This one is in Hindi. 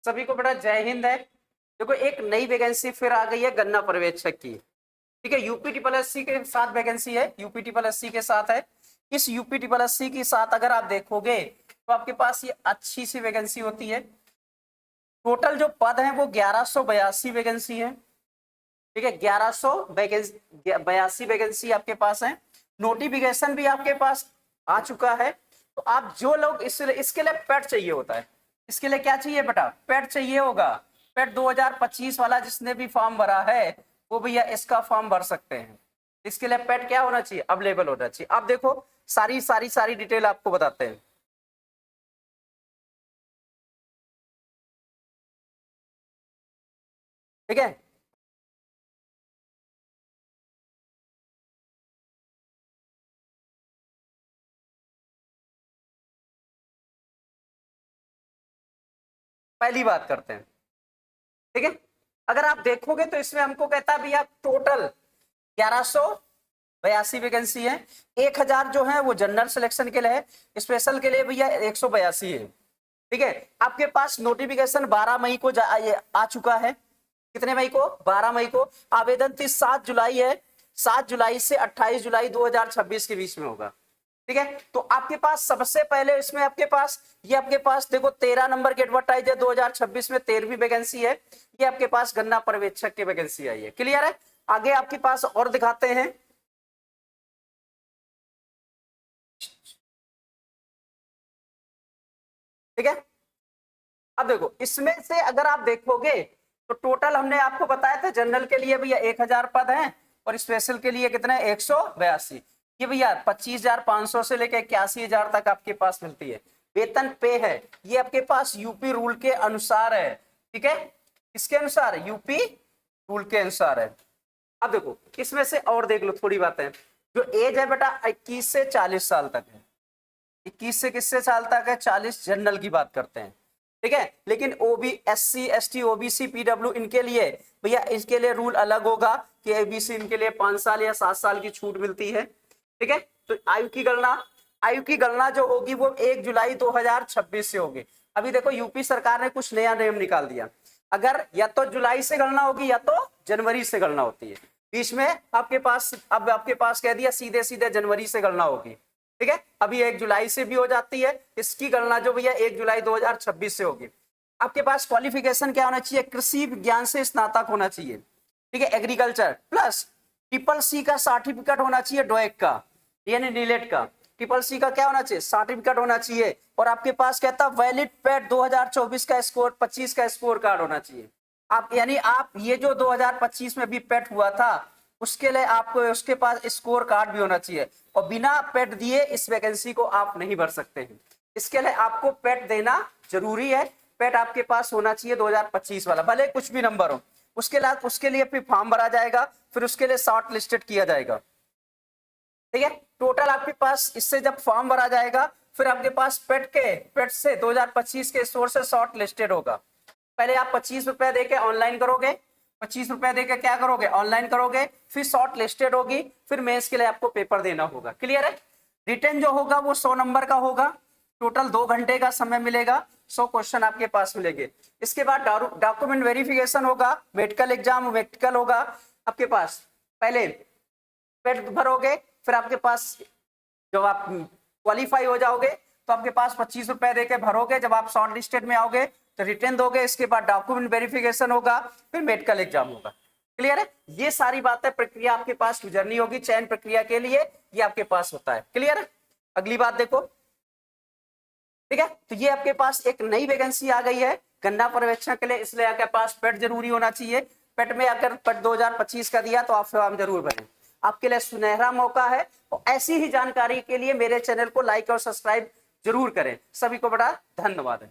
सभी को बड़ा जय हिंद है। देखो एक नई वैकेंसी फिर आ गई है गन्ना पर्यवेक्षक की। ठीक है, यूपी ट्रिपल एससी के साथ वैकेंसी है, यूपी ट्रिपल एससी के साथ है। इस यूपी ट्रिपल एससी के साथ अगर आप देखोगे तो आपके पास ये अच्छी सी वैकेंसी होती है। टोटल जो पद है वो 1182 वैकेंसी है। ठीक है, 1182 वैकेंसी आपके पास है। नोटिफिकेशन भी आपके पास आ चुका है। तो आप जो लोग इसके लिए पेट चाहिए होता है, इसके लिए क्या चाहिए बेटा, पेट चाहिए होगा। पेट 2025 वाला जिसने भी फॉर्म भरा है वो भैया इसका फॉर्म भर सकते हैं। इसके लिए पेट क्या होना चाहिए, अवेलेबल होना चाहिए। आप देखो सारी डिटेल आपको बताते हैं। ठीक है, पहली बात करते हैं। ठीक है, अगर आप देखोगे तो इसमें हमको कहता है भैया टोटल 1182 वैकेंसी है। 1000 जो है वो जनरल सिलेक्शन के लिए है, स्पेशल के लिए भैया 182 है। ठीक है, आपके पास नोटिफिकेशन 12 मई को आ चुका है। कितने मई को, 12 मई को। आवेदन 7 जुलाई है। 7 जुलाई से 28 जुलाई 2026 के बीच में होगा। ठीक है, तो आपके पास सबसे पहले इसमें आपके पास देखो 13 नंबर की एडवर्टाइज है 2026 में, 13वीं वैकेंसी है। ये आपके पास गन्ना पर्यवेक्षक की वैकेंसी आई है। क्लियर है, आगे आपके पास और दिखाते हैं। ठीक है, अब देखो इसमें से अगर आप देखोगे तो टोटल हमने आपको बताया था जनरल के लिए भैया 1000 पद हैं और स्पेशल के लिए कितने 182। ये भैया 25,500 से लेकर 81,000 तक आपके पास मिलती है। वेतन पे है ये आपके पास यूपी रूल के अनुसार है। ठीक है, इसके अनुसार यूपी रूल के अनुसार है। अब देखो इसमें से और देख लो थोड़ी बातें। जो एज है बेटा 21 से 40 साल तक है। 21 से किससे साल तक है, 40 जनरल की बात करते हैं। ठीक है, लेकिन ओबी SC ST OBC PW इनके लिए भैया इसके लिए रूल अलग होगा कि ABC इनके लिए 5 साल या 7 साल की छूट मिलती है। ठीक है, तो आयु की गणना जो होगी वो 1 जुलाई 2026 से होगी। अभी देखो यूपी सरकार ने कुछ नया नियम निकाल दिया। अगर या तो जुलाई से गणना होगी या तो जनवरी से गणना होती है। बीच में आपके पास कह दिया सीधे जनवरी से गणना होगी। ठीक है, अभी 1 जुलाई से भी हो जाती है। इसकी गणना जो भैया 1 जुलाई 2026 से होगी। आपके पास क्वालिफिकेशन क्या होना चाहिए, कृषि विज्ञान से स्नातक होना चाहिए। ठीक है, एग्रीकल्चर प्लस ट्रिपल-C का सर्टिफिकेट होना चाहिए, डोएक का यानी नीलेट का। ट्रिपल-C का क्या होना चाहिए, सर्टिफिकेट होना चाहिए। और आपके पास कहता वैलिड पेट 2024 का स्कोर 25 का स्कोर कार्ड होना चाहिए। आप यानी आप ये जो 2025 में भी पेट हुआ था उसके लिए आपको उसके पास स्कोर कार्ड भी होना चाहिए। और बिना पेट दिए इस वैकेंसी को आप नहीं भर सकते हैं। इसके लिए आपको पेट देना जरूरी है। पेट आपके पास होना चाहिए 2025 वाला, भले कुछ भी नंबर हो। उसके लिए फिर फॉर्म भरा जाएगा, फिर उसके लिए शॉर्ट लिस्टेड किया जाएगा। ठीक है, टोटल आपके पास इससे जब फॉर्म भरा जाएगा फिर आपके पास पेट से 2025 के स्कोर से शॉर्ट लिस्टेड होगा। पहले आप 25 रुपए देके ऑनलाइन करोगे, 25 रुपए देके क्या करोगे, ऑनलाइन करोगे, फिर शॉर्ट लिस्टेड होगी, फिर मेंस के लिए आपको पेपर देना होगा। क्लियर है, रिटर्न जो होगा वो 100 नंबर का होगा। टोटल 2 घंटे का समय मिलेगा, 100 क्वेश्चन आपके पास मिलेंगे। इसके बाद डॉक्यूमेंट वेरिफिकेशन होगा, मेडिकल एग्जाम मेडिकल होगा आपके पास। पहले पेट भरोगे, फिर आपके पास जब आप क्वालिफाई हो जाओगे तो आपके पास 25 रुपए देके भरोगे। जब आप शॉर्ट लिस्टेड में आओगे तो रिटर्न दोगे, इसके बाद डॉक्यूमेंट वेरिफिकेशन होगा, फिर मेडिकल एग्जाम होगा। क्लियर है, ये सारी बातें प्रक्रिया आपके पास गुजरनी होगी। चयन प्रक्रिया के लिए ये आपके पास होता है। क्लियर है, अगली बात देखो। ठीक है, तो ये आपके पास एक नई वैकेंसी आ गई है गन्ना पर्यवेक्षण के लिए, इसलिए आपके पास पेट जरूरी होना चाहिए। पेट में अगर पेट 2025 का दिया तो आप फॉर्म जरूर भरें, आपके लिए सुनहरा मौका है। और ऐसी ही जानकारी के लिए मेरे चैनल को लाइक और सब्सक्राइब जरूर करें। सभी को बड़ा धन्यवाद है।